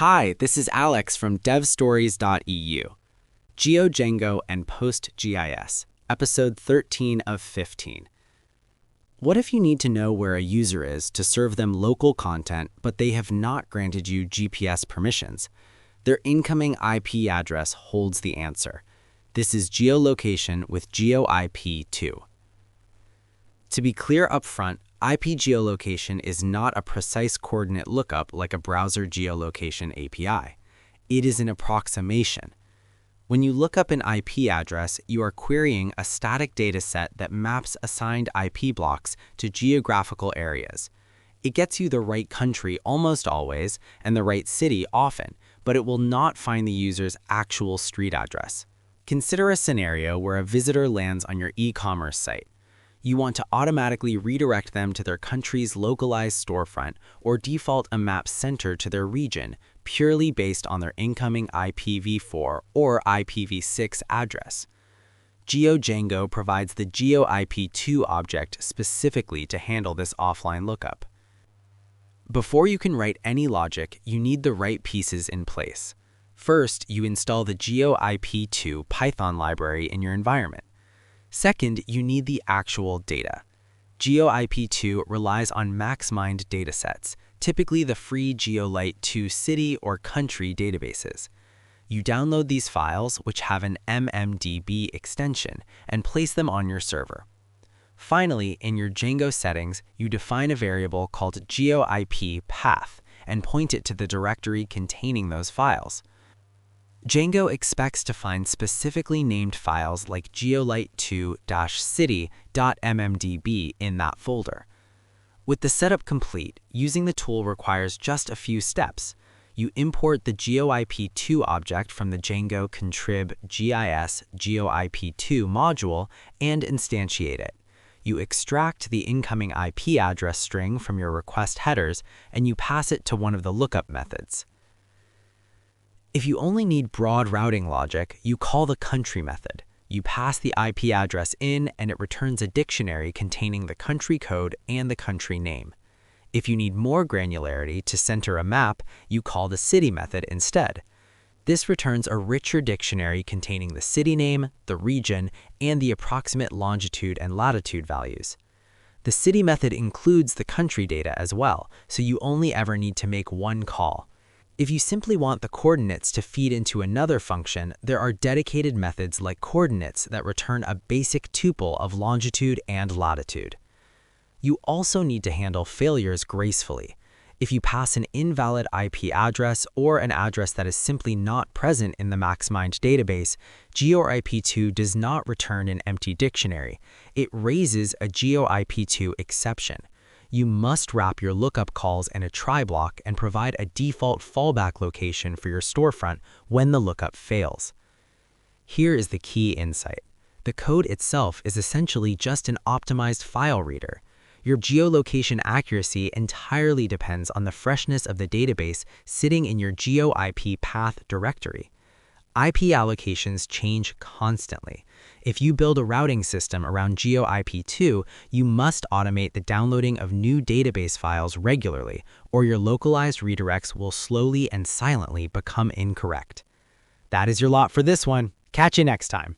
Hi, this is Alex from devstories.eu. GeoDjango and PostGIS, episode 13 of 15. What if you need to know where a user is to serve them local content, but they have not granted you GPS permissions? Their incoming IP address holds the answer. This is geolocation with GeoIP2. To be clear up front, IP geolocation is not a precise coordinate lookup like a browser geolocation API. It is an approximation. When you look up an IP address, you are querying a static dataset that maps assigned IP blocks to geographical areas. It gets you the right country almost always and the right city often, but it will not find the user's actual street address. Consider a scenario where a visitor lands on your e-commerce site. You want to automatically redirect them to their country's localized storefront or default a map center to their region purely based on their incoming IPv4 or IPv6 address. GeoDjango provides the GeoIP2 object specifically to handle this offline lookup. Before you can write any logic, you need the right pieces in place. First, you install the GeoIP2 Python library in your environment. Second, you need the actual data. GeoIP2 relies on MaxMind datasets, typically the free GeoIP2 city or country databases. You download these files, which have an MMDB extension, and place them on your server. Finally, in your Django settings, you define a variable called GeoIP path and point it to the directory containing those files. Django expects to find specifically named files like geolite2-city.mmdb in that folder. With the setup complete, using the tool requires just a few steps. You import the GeoIP2 object from the Django contrib GIS GeoIP2 module and instantiate it. You extract the incoming IP address string from your request headers and you pass it to one of the lookup methods. If you only need broad routing logic, you call the country method. You pass the IP address in and it returns a dictionary containing the country code and the country name. If you need more granularity to center a map, you call the city method instead. This returns a richer dictionary containing the city name, the region, and the approximate longitude and latitude values. The city method includes the country data as well, so you only ever need to make one call. If you simply want the coordinates to feed into another function, there are dedicated methods like coordinates that return a basic tuple of longitude and latitude. You also need to handle failures gracefully. If you pass an invalid IP address or an address that is simply not present in the MaxMind database, GeoIP2 does not return an empty dictionary. It raises a GeoIP2 exception. You must wrap your lookup calls in a try block and provide a default fallback location for your storefront when the lookup fails. Here is the key insight. The code itself is essentially just an optimized file reader. Your geolocation accuracy entirely depends on the freshness of the database sitting in your GeoIP path directory. IP allocations change constantly. If you build a routing system around GeoIP2, you must automate the downloading of new database files regularly, or your localized redirects will slowly and silently become incorrect. That is your lot for this one. Catch you next time.